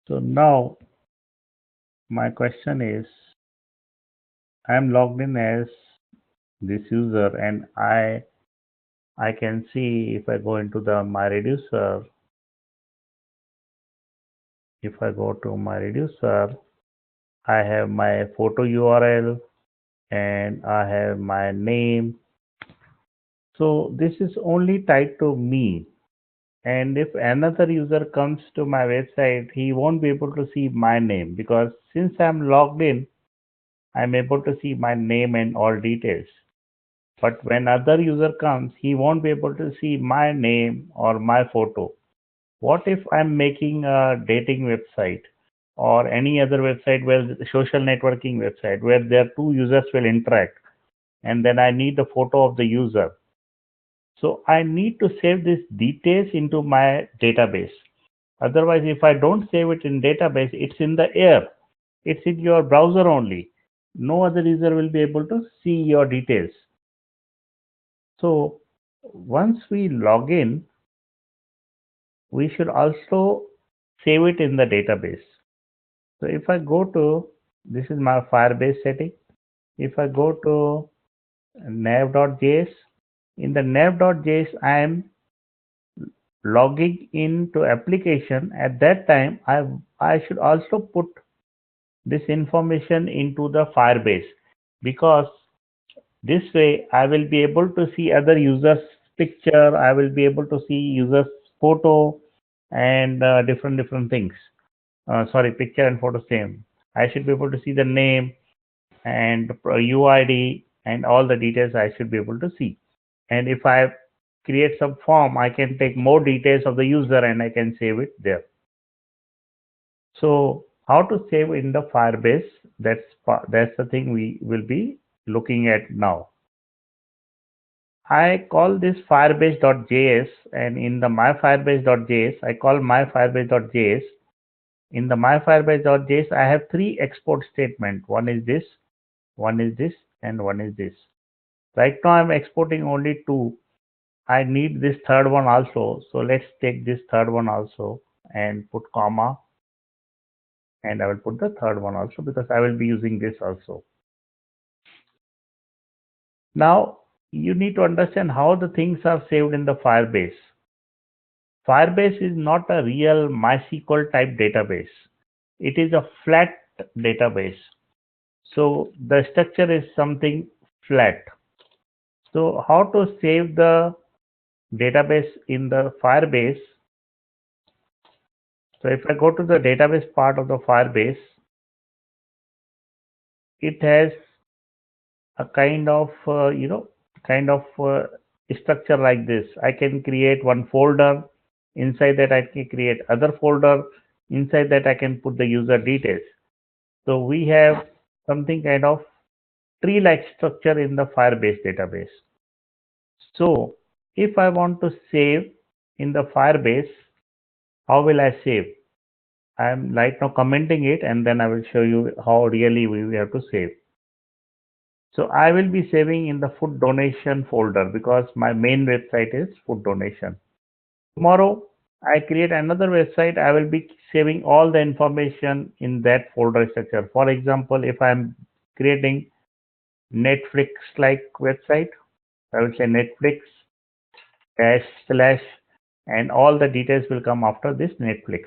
So now my question is, I am logged in as this user, and I can see if I go into the my reducer, if I go to my reducer, I have my photo URL and I have my name. So this is only tied to me. And if another user comes to my website, he won't be able to see my name, because since I'm logged in, I'm able to see my name and all details. But when other user comes, he won't be able to see my name or my photo. What if I'm making a dating website or any other website, where social networking website, where there two users will interact, and then I need the photo of the user. So I need to save these details into my database. Otherwise, if I don't save it in database, it's in the air. It's in your browser only. No other user will be able to see your details. So once we log in, we should also save it in the database. So if I go to, this is my Firebase setting. If I go to nav.js, in the nav.js, I am logging into application. At that time, I should also put this information into the Firebase, because this way I will be able to see other users picture, I will be able to see users photo, and different things. Sorry, picture and photo same. I should be able to see the name and UID and all the details I should be able to see. And if I create some form, I can take more details of the user and I can save it there. So how to save in the Firebase? That's the thing we will be looking at now. I call this firebase.js, and in the myfirebase.js, I call myfirebase.js. In the myfirebase.js, I have three export statements. One is this, and one is this. Right now, I'm exporting only two. I need this third one also. So let's take this third one also and put comma, and I will put the third one also, because I will be using this also. Now, you need to understand how the things are saved in the Firebase. Firebase is not a real MySQL type database. It is a flat database. So the structure is something flat. So how to save the database in the Firebase? So if I go to the database part of the Firebase, it has a kind of structure like this. I can create one folder. Inside that, I can create other folder. Inside that, I can put the user details. So we have something kind of tree-like structure in the Firebase database. So if I want to save in the Firebase, how will I save? I am right now commenting it, and then I will show you how really we have to save. So I will be saving in the food donation folder, because my main website is food donation. Tomorrow I create another website. I will be saving all the information in that folder structure. For example, if I'm creating Netflix like website, I will say Netflix dash slash, and all the details will come after this Netflix.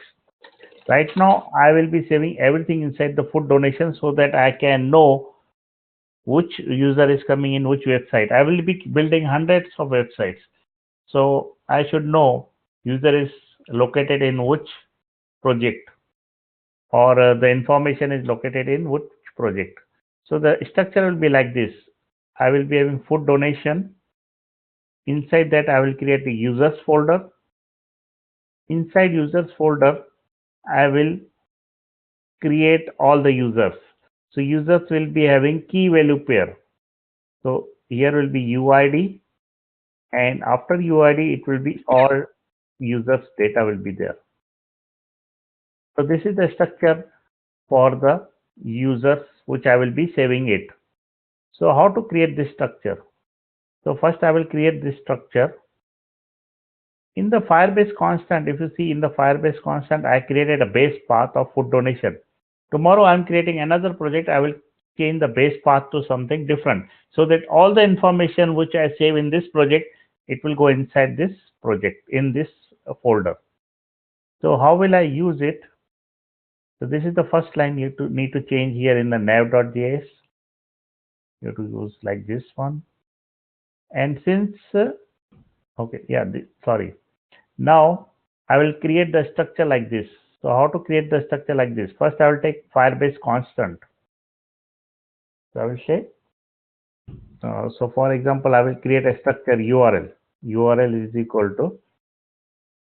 Right now, I will be saving everything inside the food donation, so that I can know which user is coming in which website. I will be building hundreds of websites. So I should know user is located in which project, or the information is located in which project. So the structure will be like this. I will be having food donation. Inside that, I will create the users folder. Inside users folder, I will create all the users. So users will be having key value pair. So here will be UID, and after UID, it will be all users data will be there. So this is the structure for the users which I will be saving it. So how to create this structure? So first I will create this structure. In the Firebase constant, if you see in the Firebase constant, I created a base path of food donation. Tomorrow I'm creating another project. I will change the base path to something different so that all the information which I save in this project, it will go inside this project in this folder. So how will I use it? So this is the first line you need to change here in the nav.js. You have to use like this one. And since, okay, yeah, sorry. Now I will create the structure like this. So how to create the structure like this? First, I will take Firebase constant. So I will say, so for example, I will create a structure URL. URL is equal to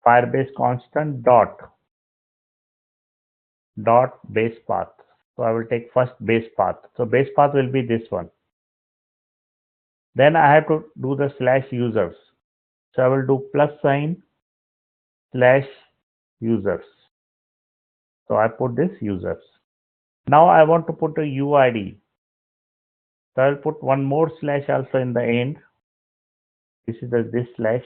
Firebase constant dot base path. So I will take first base path. So base path will be this one. Then I have to do the slash users. So I will do plus sign slash users. So I put this users. Now I want to put a UID. So I will put one more slash also in the end. This is this slash.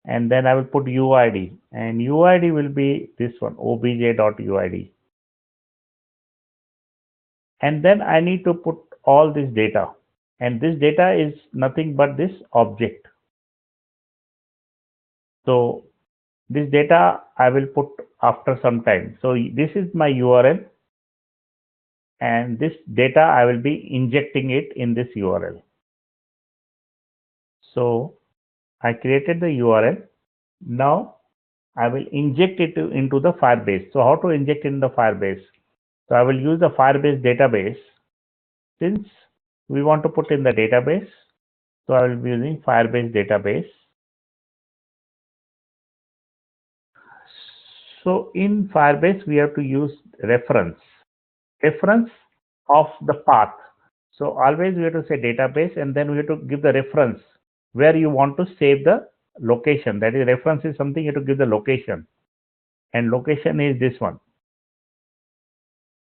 And then I will put UID. And UID will be this one, obj.uid. And then I need to put all this data. And this data is nothing but this object. So this data I will put after some time. So this is my URL. And this data I will be injecting it in this URL. So I created the URL. Now I will inject it into the Firebase. So how to inject in the Firebase? So I will use the Firebase database. Since we want to put in the database, so I will be using Firebase database. So in Firebase, we have to use reference of the path. So always we have to say database, and then we have to give the reference where you want to save the location. That is, reference is something you have to give the location, and location is this one.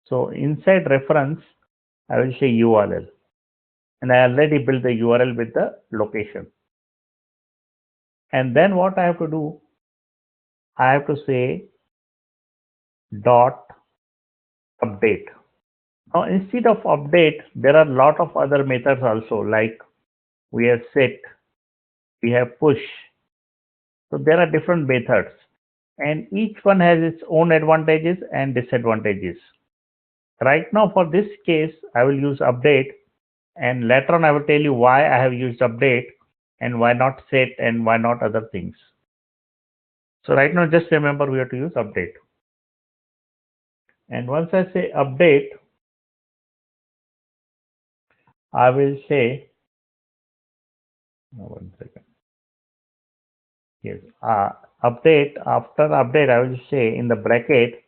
So inside reference, I will say URL, and I already built the URL with the location. And then what I have to do, I have to say dot update. Now instead of update, there are a lot of other methods also, like we have set, we have push. So there are different methods, and each one has its own advantages and disadvantages. Right now for this case, I will use update, and later on I will tell you why I have used update and why not set and why not other things. So right now just remember we have to use update. And once I say update, I will say, one second. Yes, update, after update, I will say in the bracket,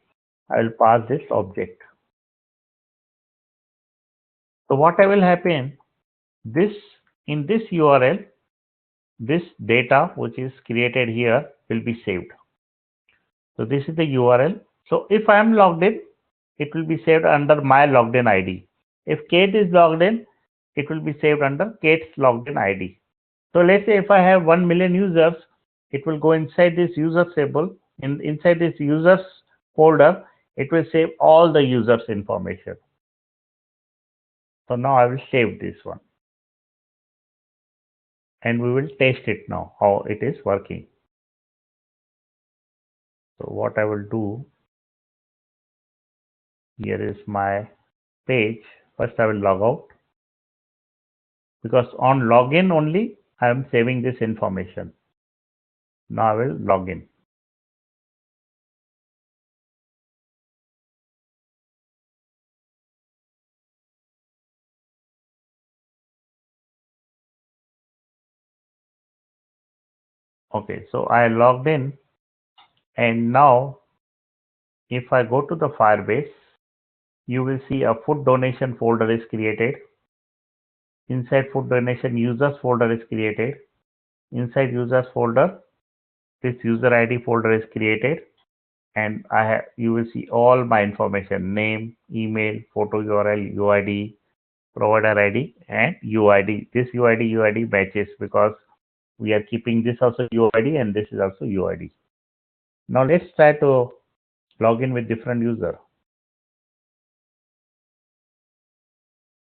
I will pass this object. So what will happen, in this URL, this data which is created here will be saved. So this is the URL. So if I am logged in, it will be saved under my logged in ID. If Kate is logged in, it will be saved under Kate's logged in ID. So let's say if I have 1 million users, it will go inside this users table. Inside this users folder, it will save all the users information. So now I will save this one. And we will test it now, how it is working. So what I will do, here is my page. First I will log out, because on login only I am saving this information. Now I will log in. Okay, so I logged in, and now if I go to the Firebase, you will see a food donation folder is created. Inside food donation, users folder is created. Inside users folder, this user ID folder is created, and you will see all my information: name, email, photo URL, UID, provider ID, and UID. This UID matches because we are keeping this also UID and this is also UID. Now let's try to log in with different user.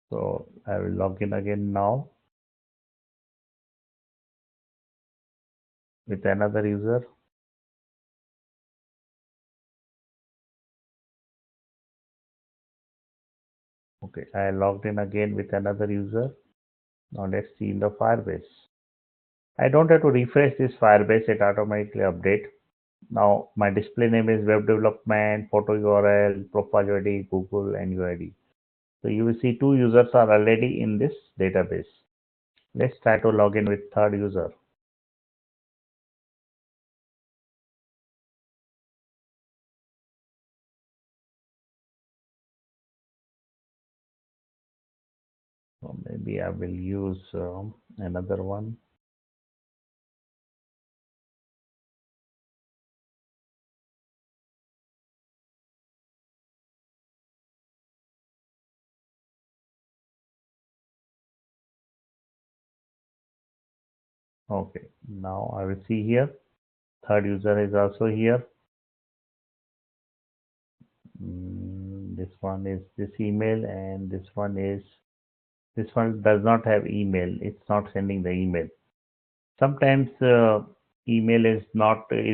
So I will log in again now with another user. Okay, I logged in again with another user. Now let's see in the Firebase. I don't have to refresh this Firebase, it automatically update. Now my display name is web development, photo URL, profile UID, Google and UID. So you will see two users are already in this database. Let's try to log in with third user. So maybe I will use another one. Okay, now I will see here. Third user is also here. This one is this email and this one does not have email. It's not sending the email. Sometimes email is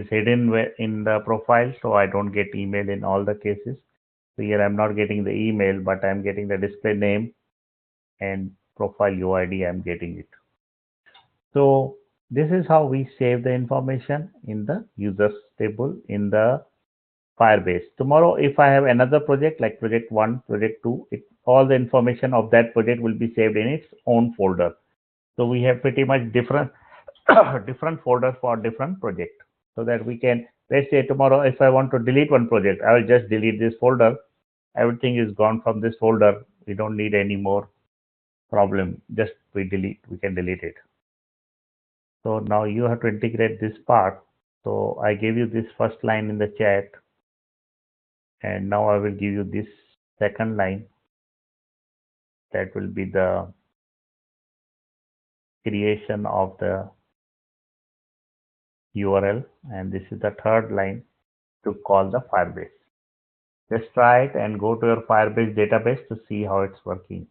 hidden in the profile, so I don't get email in all the cases. So here I'm not getting the email, but I'm getting the display name and profile UID. I'm getting it. So this is how we save the information in the users table in the Firebase. Tomorrow, if I have another project like project 1, project 2, all the information of that project will be saved in its own folder. So we have pretty much different different folders for different project, so that we can, let's say tomorrow if I want to delete one project, I will just delete this folder. Everything is gone from this folder. We don't need any more problem. Just we can delete it. So now you have to integrate this part. So I gave you this first line in the chat, and now I will give you this second line. That will be the creation of the URL, and this is the third line to call the Firebase. Just try it and go to your Firebase database to see how it's working.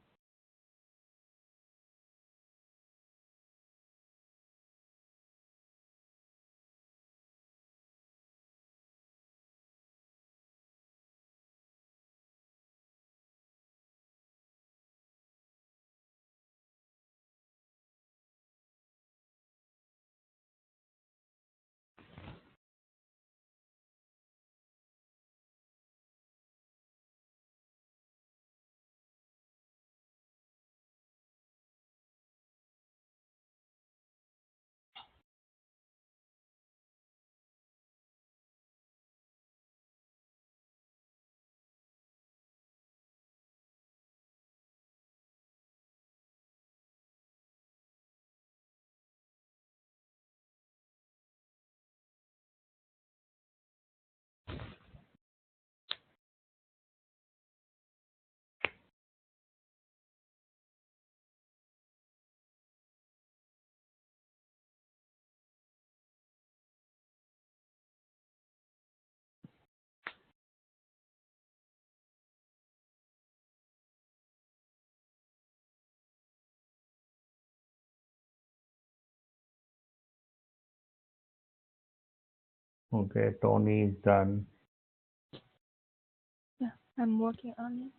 Okay, Tony is done. Yeah, I'm working on it.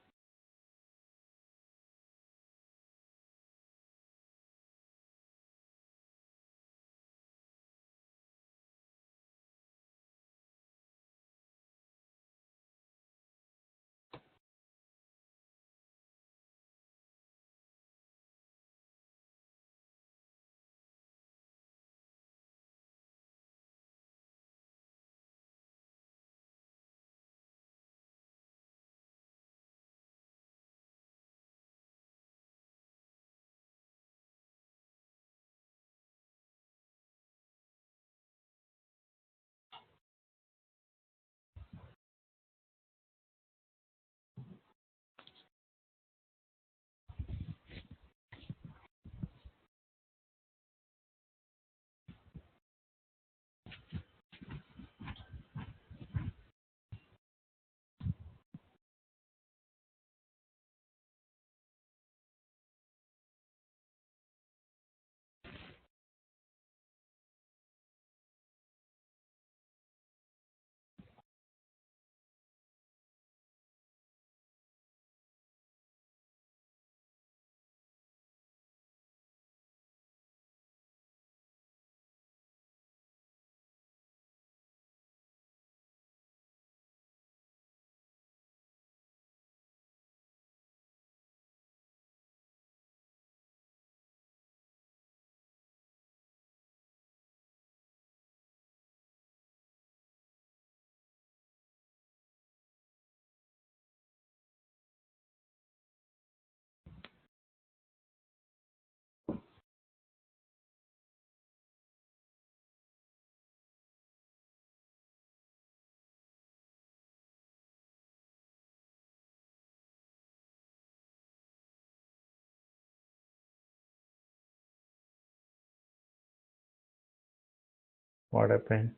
What happened?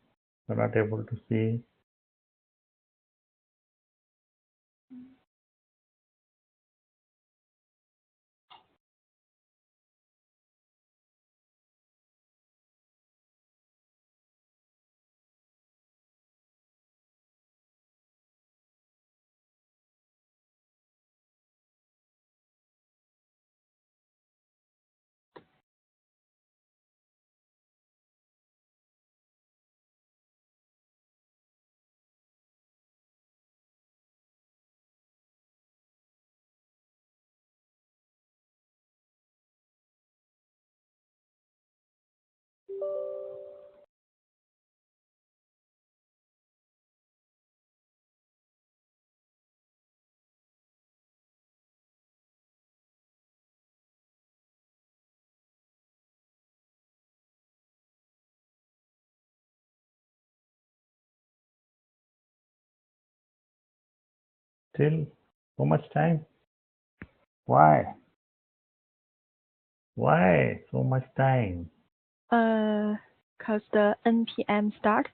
You're not able to see. Still so much time. Why? Why so much time? Cause the npm start.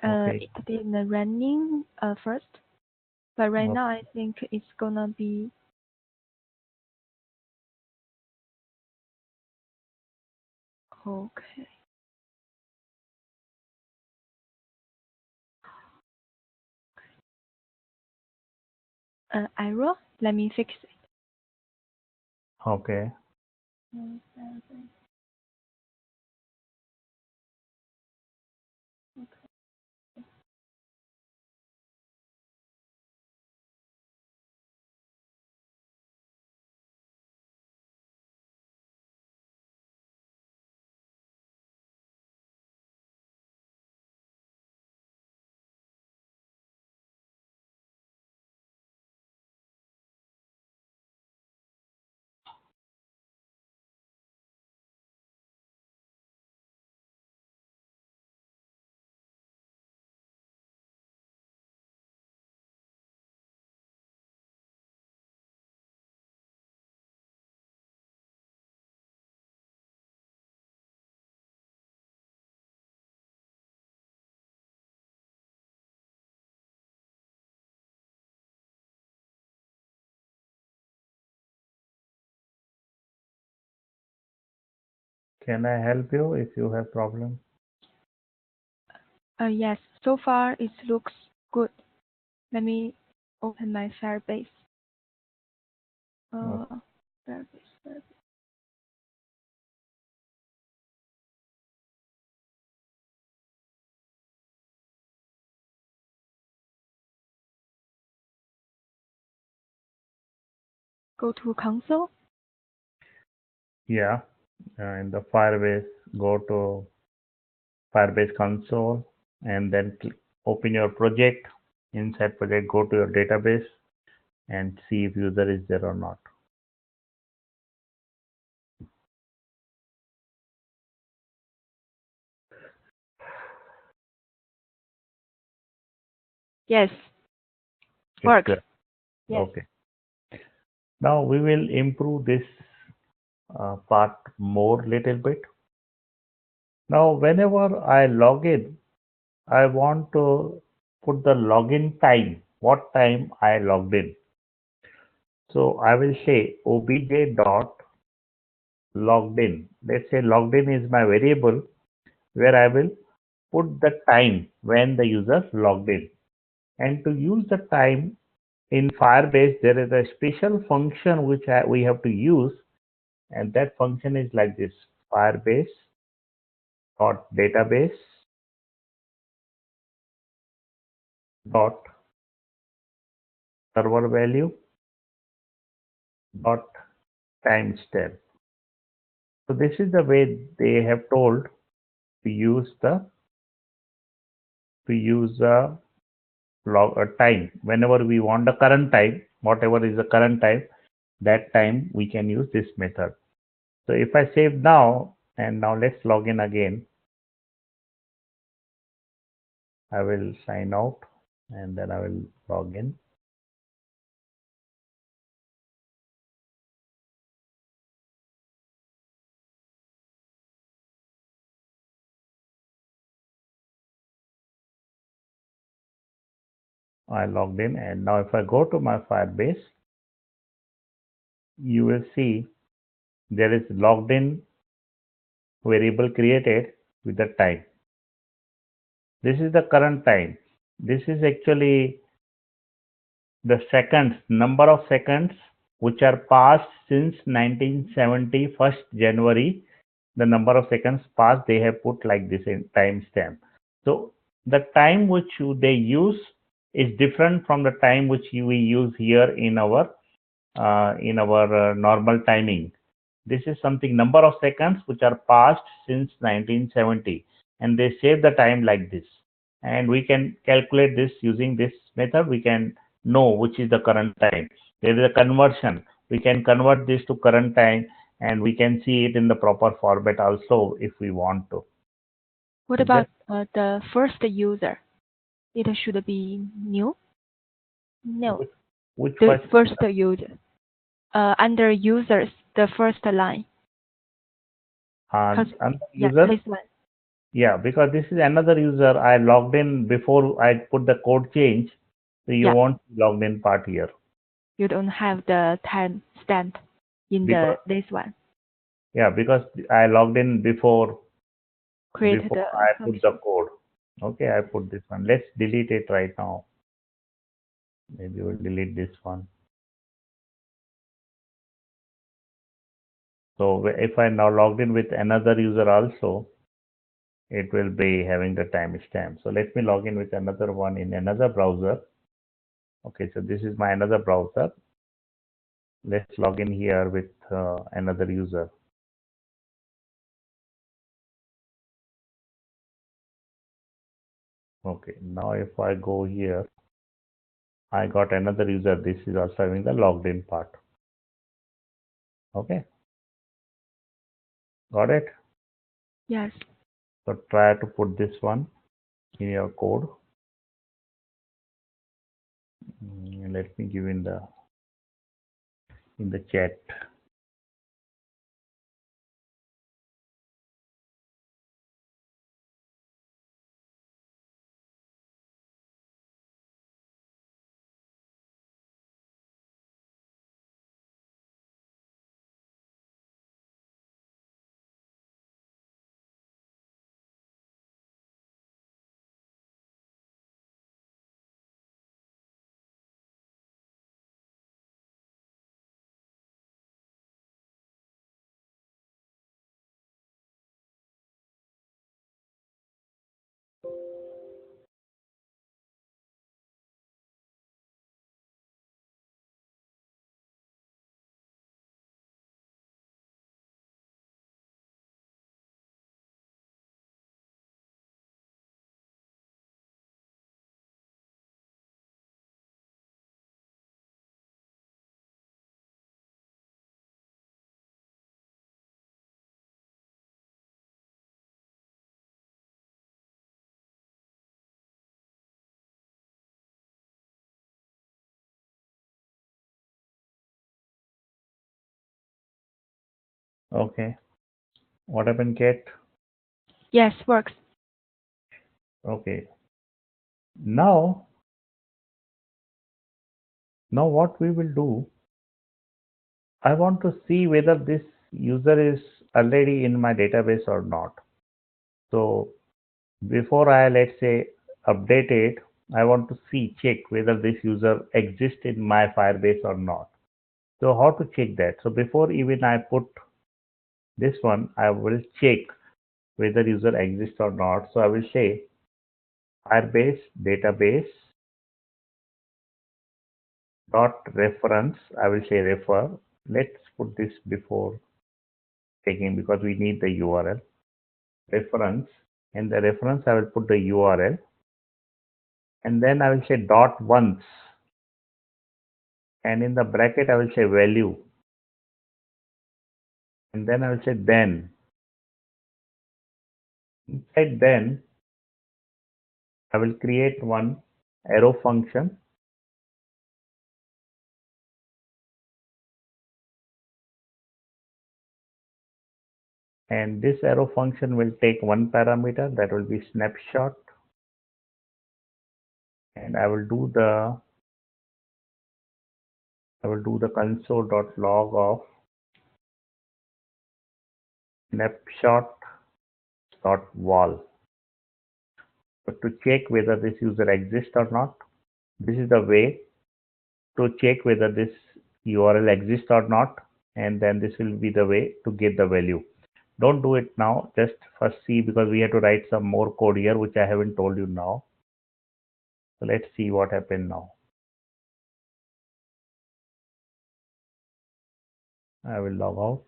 Okay. It didn't running first, but right Okay. now I think it's gonna be okay. Error. Let me fix it. Okay. Can I help you if you have problem? Yes. So far it looks good. Let me open my Firebase. Okay. Firebase. Go to console. Yeah. In the Firebase, go to Firebase console and then open your project. Inside project, go to your database and see if user is there or not. Yes. It's Works. there. Yes. Okay. Now we will improve this part more little bit. Now whenever I log in, I want to put the login time, what time I logged in. So I will say obj dot logged in. Let's say logged in is my variable where I will put the time when the user logged in. And to use the time in Firebase, there is a special function which we have to use, and that function is like this: Firebase dot database dot server value dot timestamp. So this is the way they have told to use the log time. Whenever we want the current time, whatever is the current time, that time we can use this method. So if I save now, and now let's log in again. I will sign out and then I will log in. I logged in, and now if I go to my Firebase, you will see there is logged in variable created with the time. This is the current time. This is actually the seconds, number of seconds which are passed since 1970, 1st January. The number of seconds passed, they have put like this in timestamp. So the time which they use is different from the time which we use here in our normal timing. This is something number of seconds which are passed since 1970, and they save the time like this. And we can calculate this using this method. We can know which is the current time. There is a conversion. We can convert this to current time, and we can see it in the proper format also if we want to. What about the first user? It should be new? No. Which The first? first user. Under users, the first line. Under Yeah, user? this one. Yeah, because this is another user. I logged in before I put the code change. So you Yeah. won't logged in part here. You don't have the time stamp in Because, this one. yeah, because I logged in before Create the I put the function. code. Okay, I put this one. Let's delete it right now. Maybe we'll delete this one. So if I now logged in with another user also, it will be having the timestamp. So let me log in with another one in another browser. Okay, so this is my another browser. Let's log in here with another user. Okay, now if I go here, I got another user. This is also having the logged in part. Okay, got it? Yes. So try to put this one in your code. Let me give in the chat. Okay, what happened, Kate? Yes, works. Okay, now what we will do, I want to see whether this user is already in my database or not. So before I, let's say, update it, I want to check whether this user exists in my Firebase or not. So how to check that? So before even I put this one, I will check whether user exists or not. So I will say Firebase database dot reference. I will say refer. Let's put this before taking because we need the URL reference. In the reference, I will put the URL, and then I will say dot once, and in the bracket I will say value, and then I will say then. Inside then, I will create one arrow function, and this arrow function will take one parameter, that will be snapshot, and I will do the console.log of snapshot.wall. But to check whether this user exists or not, this is the way to check whether this URL exists or not, and then this will be the way to get the value. Don't do it now, just first see, because we have to write some more code here which I haven't told you now. So let's see what happened now. I will log out.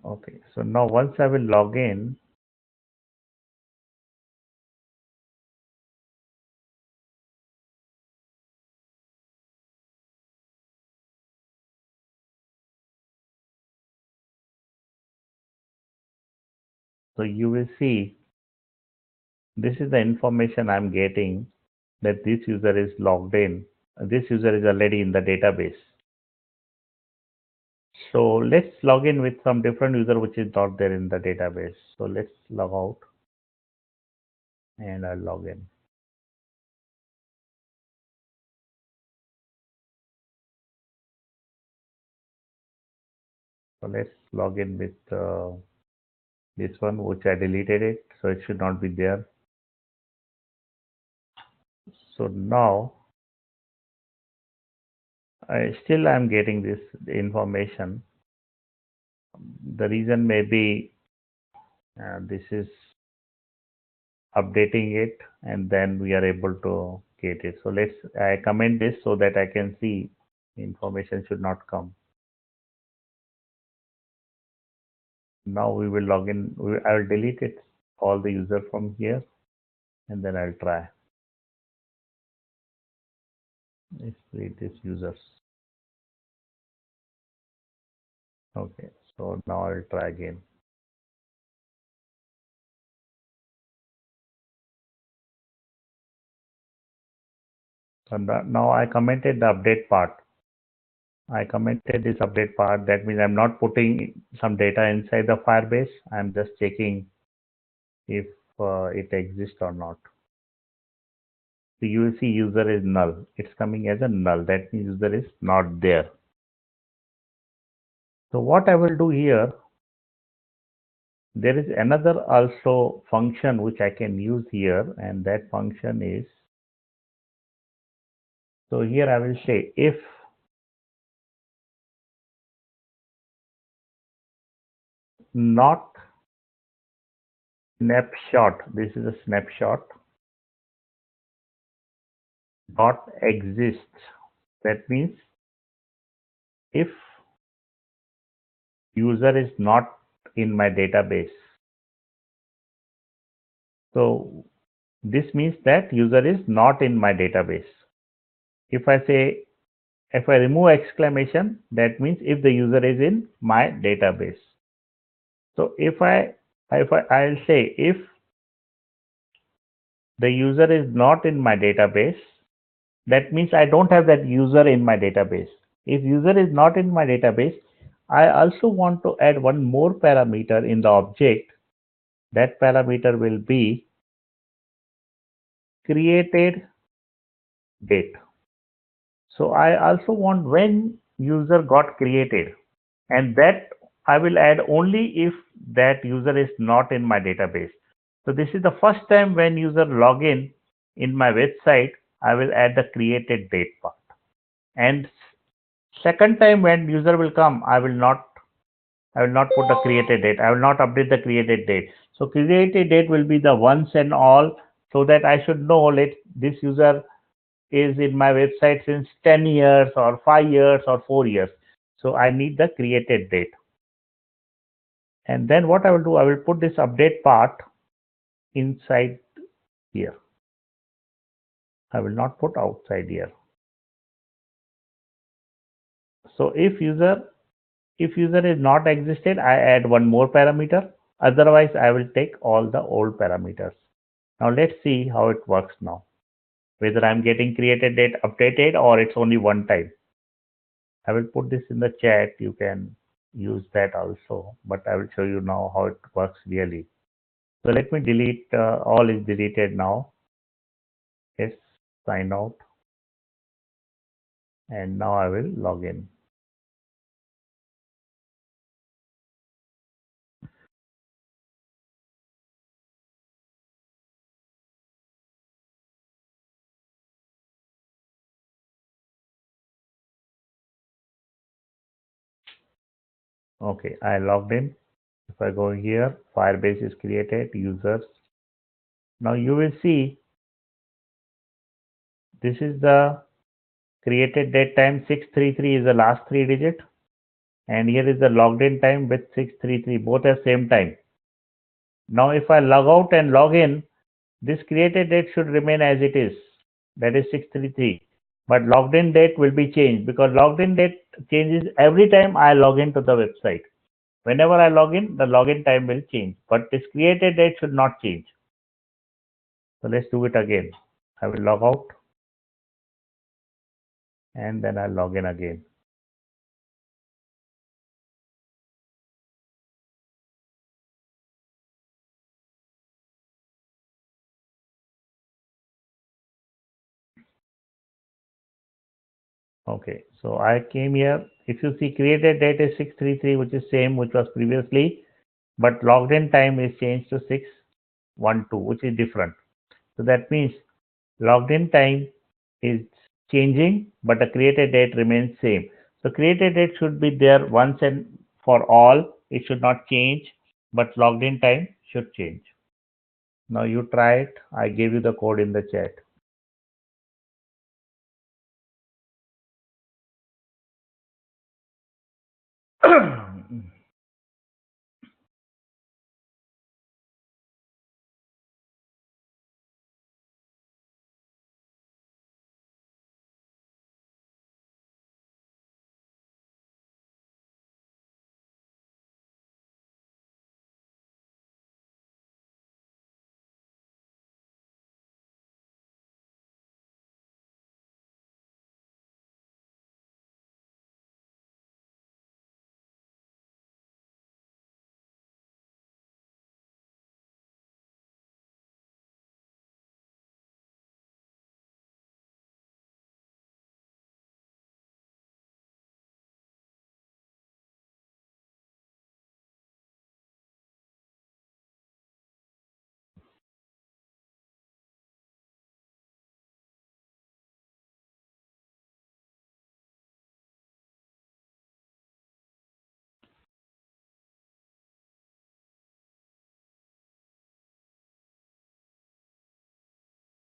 Okay, so now once I will log in, so you will see this is the information I'm getting, that this user is logged in. This user is already in the database. So let's log in with some different user which is not there in the database. So let's log out and I'll log in. So let's log in with this one which I deleted it, so it should not be there. So now I'm getting this information. The reason may be this is updating it, and then we are able to get it. So I comment this so that I can see information should not come. Now we will log in. I will delete it, all the user from here, and then I'll try. Let's delete these users. Okay, so now I'll try again. So now I commented the update part. I commented this update part. That means I'm not putting some data inside the Firebase. I'm just checking if it exists or not. So you will see user is null. It's coming as a null. That means user is not there. So what I will do here, there is another also function which I can use here, and that function is, so here I will say if not snapshot, this is a snapshot, dot exists. That means if user is not in my database. So this means that user is not in my database. If I remove exclamation, that means if the user is in my database. So I'll say if the user is not in my database, that means I don't have that user in my database. If user is not in my database, I also want to add one more parameter in the object. That parameter will be created date. So I also want when user got created, and that I will add only if that user is not in my database. So this is the first time when user log in my website, I will add the created date part. And second time when user will come, I will not put the created date. I will not update the created date. So created date will be the once and all, so that I should know this user is in my website since 10 years or 5 years or 4 years. So I need the created date. And then what I will do, I will put this update part inside here. I will not put outside here. So if user is not existed, I add one more parameter. Otherwise, I will take all the old parameters. Now let's see how it works now. Whether I'm getting created date updated or it's only one time. I will put this in the chat. You can use that also, but I will show you now how it works really. So let me delete, all is deleted now. Yes, sign out. And now I will log in. Okay, I logged in. If I go here, Firebase is created, users. Now you will see this is the created date time 633 is the last three digit, and here is the logged in time with 633, both at same time. Now if I log out and log in, this created date should remain as it is, that is 633. But logged in date will be changed because logged in date changes every time I log into the website. Whenever I log in, the login time will change, but this created date should not change. So let's do it again. I will log out and then I'll log in again. Okay, so I came here. If you see created date is 633, which is same, which was previously, but logged in time is changed to 612, which is different. So that means logged in time is changing, but the created date remains same. So created date should be there once and for all. It should not change, but logged in time should change. Now you try it. I gave you the code in the chat.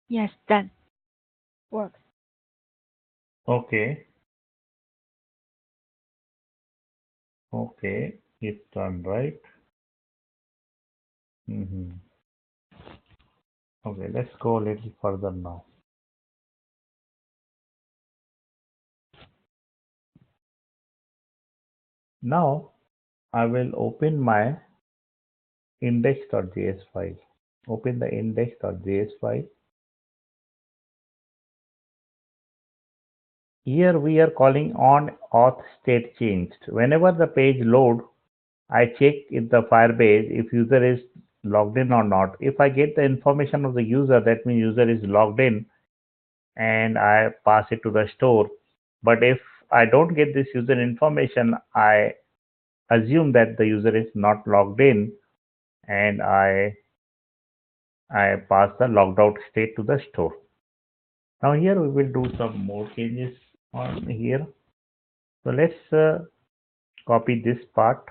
Yes, done. Works. Okay, okay, it's done, right? Okay, let's go a little further now. Now I will open my index.js file. Open the index.js file. Here we are calling on auth state changed. Whenever the page load, I check if the Firebase, if user is logged in or not. If I get the information of the user, that means user is logged in and I pass it to the store. But if I don't get this user information, I assume that the user is not logged in and I pass the logged out state to the store. Now here we will do some more changes on here. So let's copy this part.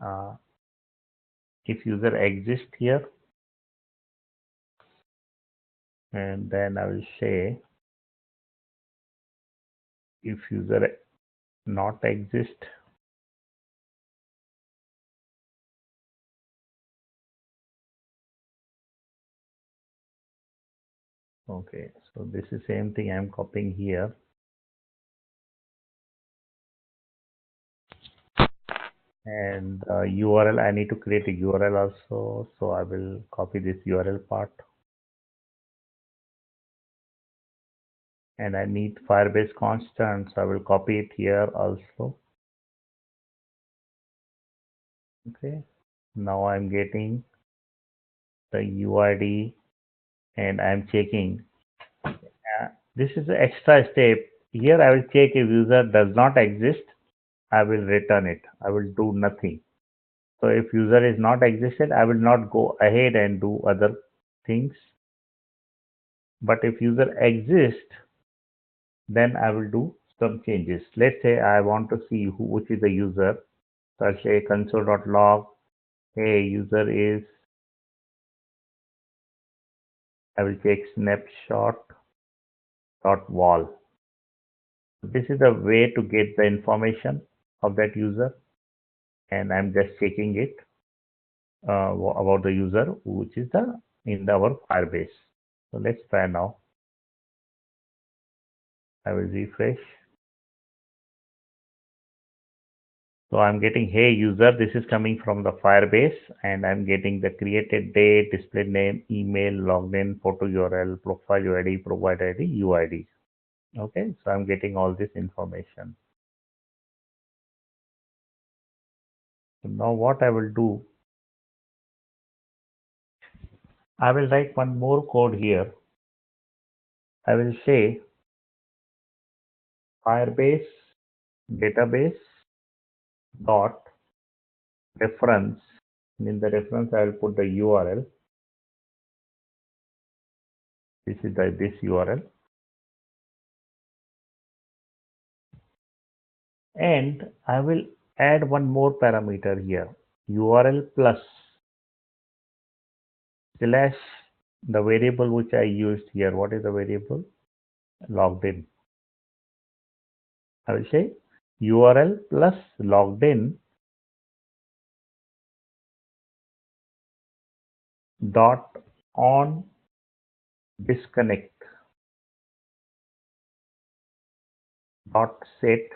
Uh, if user exists here, and then I will say if user not exist, okay, so this is same thing I'm copying here, and URL, I need to create a URL also, so I will copy this URL part, and I need Firebase constant, so I will copy it here also. Okay. Now I'm getting the UID and I'm checking. This is the extra step. Here I will check if user does not exist. I will return it. I will do nothing. So if user is not existed, I will not go ahead and do other things. But if user exists, then I will do some changes. Let's say I want to see which is the user. So I'll say console.log. Hey, user is, I will check snapshot.wall. This is the way to get the information of that user, and I'm just checking it about the user, which is the in our Firebase. So let's try now. I will refresh. So I'm getting hey user. This is coming from the Firebase, and I'm getting the created date, display name, email, logged in, photo URL, profile UID, provide ID, UID. Okay, so I'm getting all this information. So now what I will do, I will write one more code here. I will say Firebase database dot reference. In the reference, I will put the URL. This is this URL, and I will add one more parameter here. URL plus slash the variable which I used here. What is the variable? Logged in. I will say URL plus logged in dot on disconnect dot set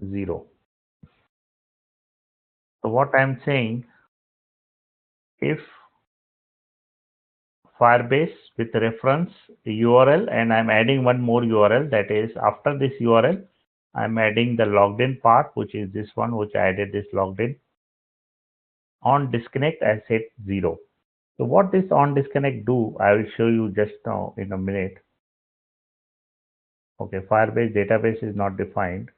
0. So what I'm saying, if Firebase with reference URL, and I'm adding one more URL, that is after this URL I'm adding the logged in part, which is this one, which I added this logged in. On disconnect I set 0. So what this on disconnect do, I will show you just now in a minute. Okay, Firebase database is not defined.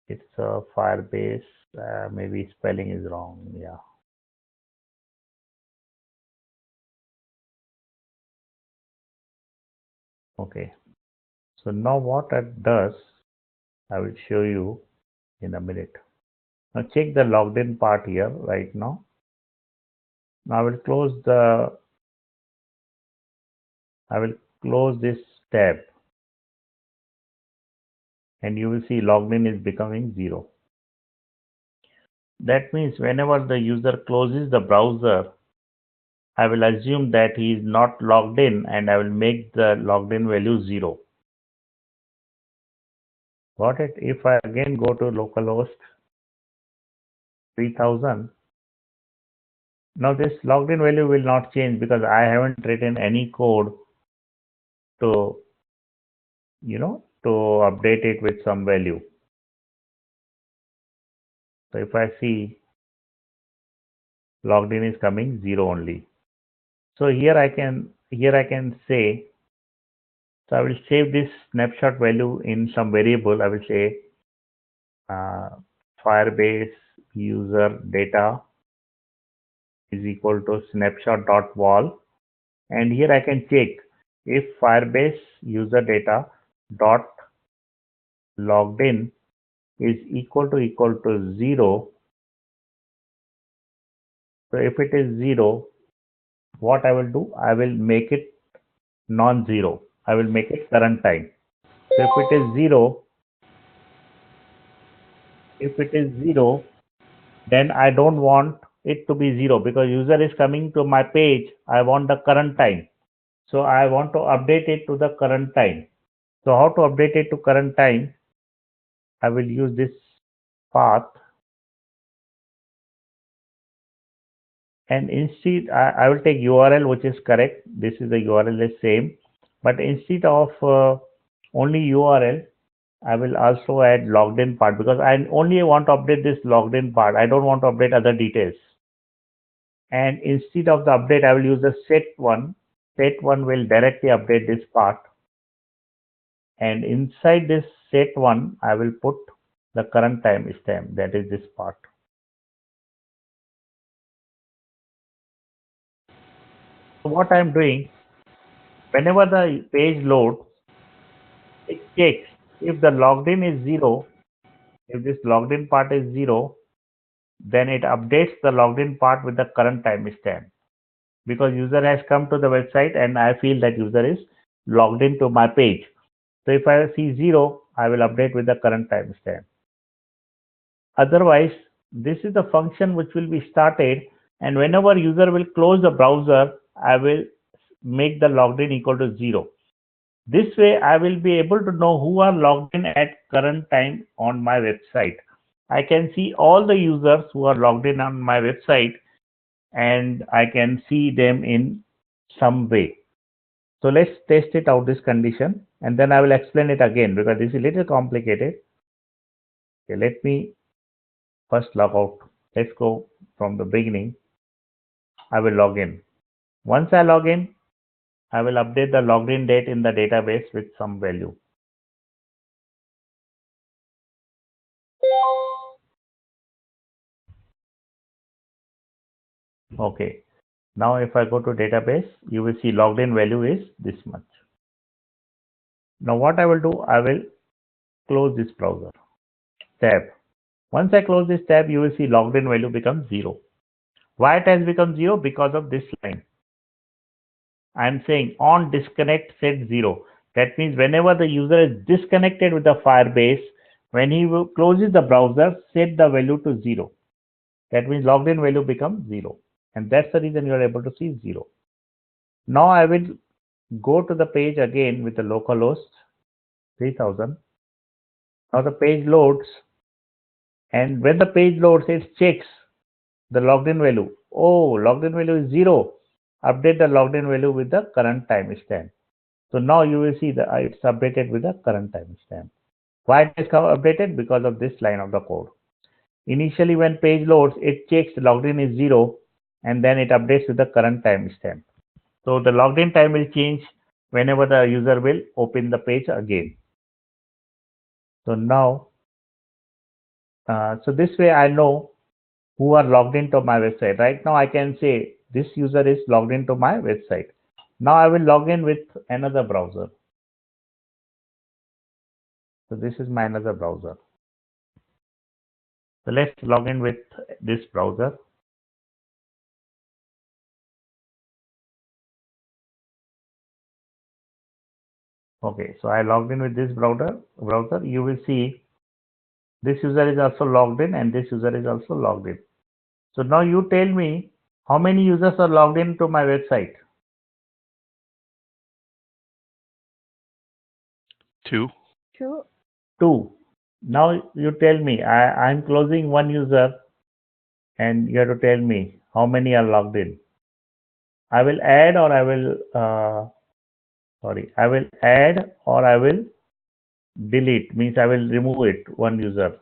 It's a Firebase, maybe spelling is wrong. Yeah. Okay. So now what it does, I will show you in a minute. Now check the logged in part here right now. Now I will close this tab, and you will see logged in is becoming 0. That means whenever the user closes the browser, I will assume that he is not logged in, and I will make the logged in value 0. Got it? If I again go to localhost 3000, now this logged in value will not change because I haven't written any code to, to update it with some value. So if I see logged in is coming 0 only. So here I can say, so I will save this snapshot value in some variable. I will say Firebase user data is equal to snapshot.wall, and here I can check if Firebase user data dot logged in is equal to 0. So if it is 0, what I will do, I will make it non-zero. I will make it current time. So if it is 0, then I don't want it to be 0 because user is coming to my page. I want the current time. So I want to update it to the current time. So how to update it to current time? I will use this path, and instead I will take URL which is correct. This is the URL is same, but instead of only URL, I will also add logged in part because I only want to update this logged in part. I don't want to update other details. And instead of the update, I will use the set one. Set one will directly update this part. And inside this set one, I will put the current timestamp, that is this part. So what I'm doing, whenever the page loads, it checks if the logged in is 0, if this logged in part is 0, then it updates the logged in part with the current timestamp. Because user has come to the website and I feel that user is logged into my page. So if I see 0, I will update with the current timestamp. Otherwise, this is the function which will be started, and whenever user will close the browser, I will make the logged in equal to 0. This way, I will be able to know who are logged in at current time on my website. I can see all the users who are logged in on my website, and I can see them in some way. So let's test it out, this condition, and then I will explain it again because this is a little complicated. Okay, let me first log out. Let's go from the beginning. I will log in. Once I log in, I will update the logged in date in the database with some value. Okay. Now if I go to database, you will see logged in value is this much. Now what I will do, I will close this browser tab. Once I close this tab, you will see logged in value becomes 0. Why it has become 0? Because of this line. I am saying on disconnect set 0. That means whenever the user is disconnected with the Firebase, when he closes the browser, set the value to 0. That means logged in value becomes 0. And that's the reason you are able to see 0. Now I will go to the page again with the localhost 3000. Now the page loads, and when the page loads, it checks the logged in value. Oh, logged in value is 0. Update the logged in value with the current timestamp. So now you will see that it's updated with the current timestamp. Why it is updated? Because of this line of the code. Initially, when page loads, it checks the logged in is 0, and then it updates with the current timestamp. So the logged in time will change whenever the user will open the page again. So now, so this way I know who are logged into my website. Right now I can say this user is logged into my website. Now I will log in with another browser. So this is my another browser. So let's log in with this browser. Okay, so I logged in with this browser. You will see this user is also logged in and this user is also logged in. So now you tell me how many users are logged into my website? 2. 2. 2. Now you tell me, I'm closing one user and you have to tell me how many are logged in. I will add or I will, I will add or I will delete, means I will remove it, one user.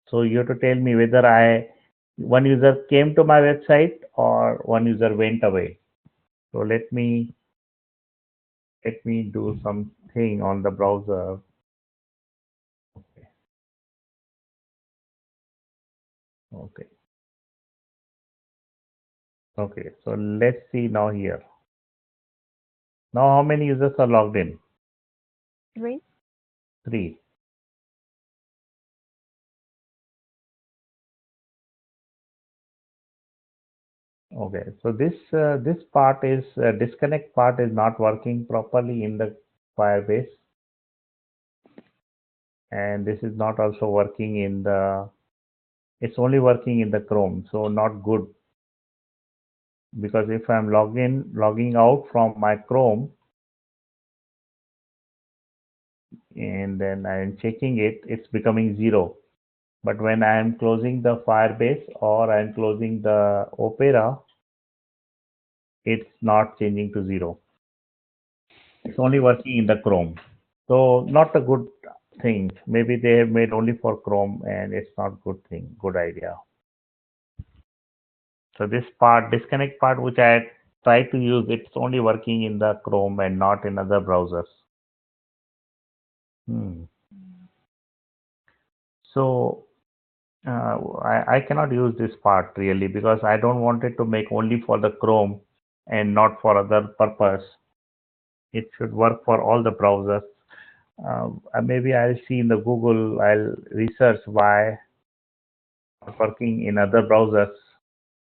So you have to tell me whether one user came to my website or one user went away. So let me do something on the browser. Okay. Okay. Okay. So let's see now here. Now how many users are logged in? 3. 3. Okay. So this part is disconnect part is not working properly in the Firebase, and this is not also working in the. It's only working in the Chrome, so not good. Because if I'm logging out from my Chrome, and then I'm checking it, it's becoming 0. But when I'm closing the Firebase or I'm closing the Opera, it's not changing to 0. It's only working in the Chrome. So not a good thing. Maybe they have made only for Chrome and it's not good idea. So this part, disconnect part, which I try to use, it's only working in the Chrome and not in other browsers. So I cannot use this part really because I don't want it to make only for the Chrome and not for other purpose. It should work for all the browsers. Maybe I'll see in the Google, I'll research why it's working in other browsers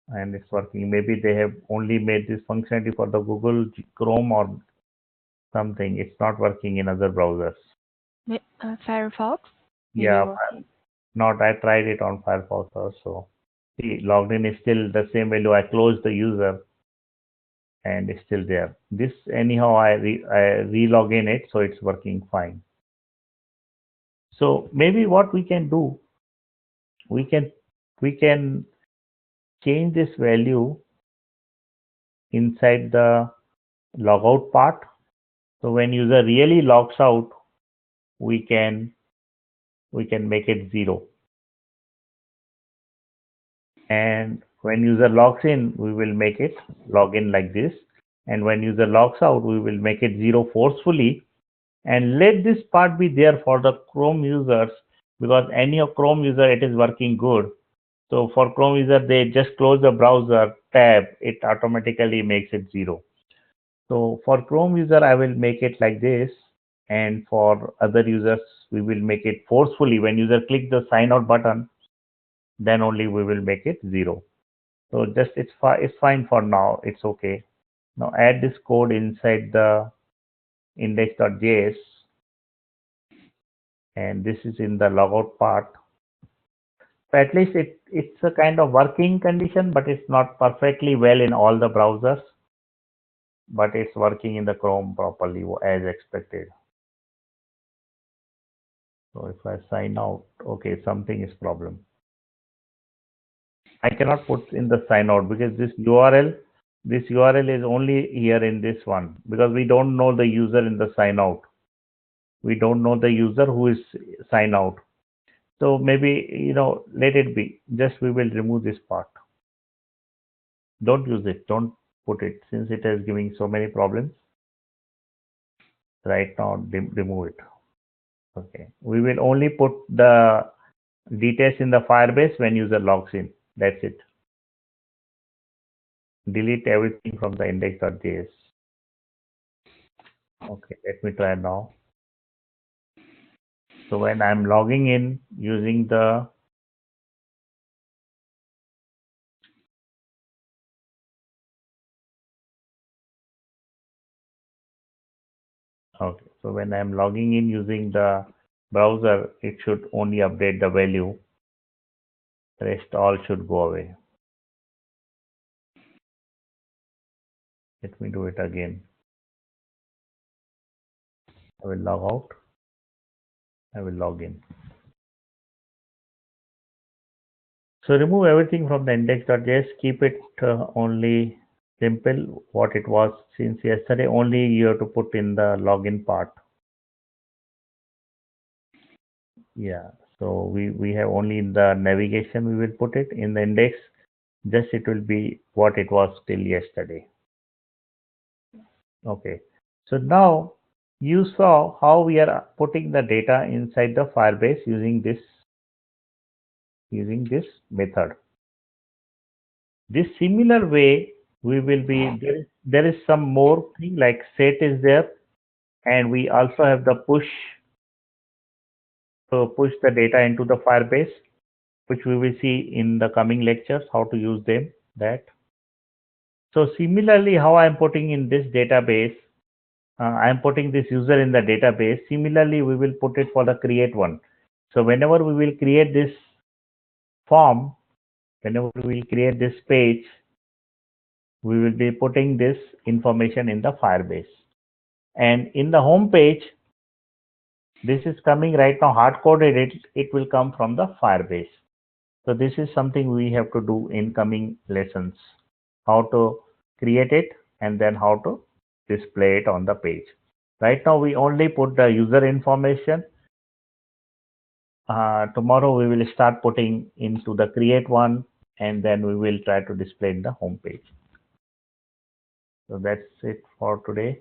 and it's working. Maybe they have only made this functionality for the Google Chrome or something. It's not working in other browsers. Firefox? Yeah, not. I tried it on Firefox also. See, logged in is still the same value. I closed the user and it's still there. This anyhow, I re-log in it, so it's working fine. So maybe what we can do, we can change this value inside the logout part. So when user really logs out, we can make it 0. And when user logs in, we will make it log in like this. And when user logs out, we will make it 0 forcefully. And let this part be there for the Chrome users, because any of Chrome user, it is working good. So for Chrome user, they just close the browser tab, it automatically makes it 0. So for Chrome user, I will make it like this. And for other users, we will make it forcefully. When user click the sign out button, then only we will make it 0. So just it's fine for now. It's okay. Now add this code inside the index.js, and this is in the logout part. So at least it's a kind of working condition, but it's not perfectly well in all the browsers. But it's working in the Chrome properly as expected. So if I sign out, okay, something is problem. I cannot put in the sign out because this URL is only here in this one, because we don't know the user in the sign out. We don't know the user who is sign out. So maybe, let it be. Just we will remove this part. Don't use it. Don't put it, since it is giving so many problems. Right now, remove it. Okay. We will only put the details in the Firebase when user logs in. That's it. Delete everything from the index.js. Okay, let me try now. So when I'm logging in using the okay, so when I'm logging in using the browser, it should only update the value. Rest all should go away. Let me do it again. I will log out. I will log in. So remove everything from the index.js. Keep it only simple what it was since yesterday. Only you have to put in the login part. Yeah. So we have only in the navigation we will put it in the index. Just it will be what it was till yesterday. Okay. So now you saw how we are putting the data inside the Firebase using this method. This similar way we will be there is some more thing like set is there, and we also have the push to push the data into the Firebase, which we will see in the coming lectures how to use them that. So similarly, how I am putting in this database, I am putting this user in the database. Similarly, we will put it for the create one. So whenever we will create this form, whenever we will create this page, we will be putting this information in the Firebase. And in the home page, this is coming right now hard coded. It will come from the Firebase. So this is something we have to do in coming lessons, how to create it and then how to display it on the page. Right now we only put the user information tomorrow we will start putting into the create one, and then we will try to display in the home page. So that's it for today.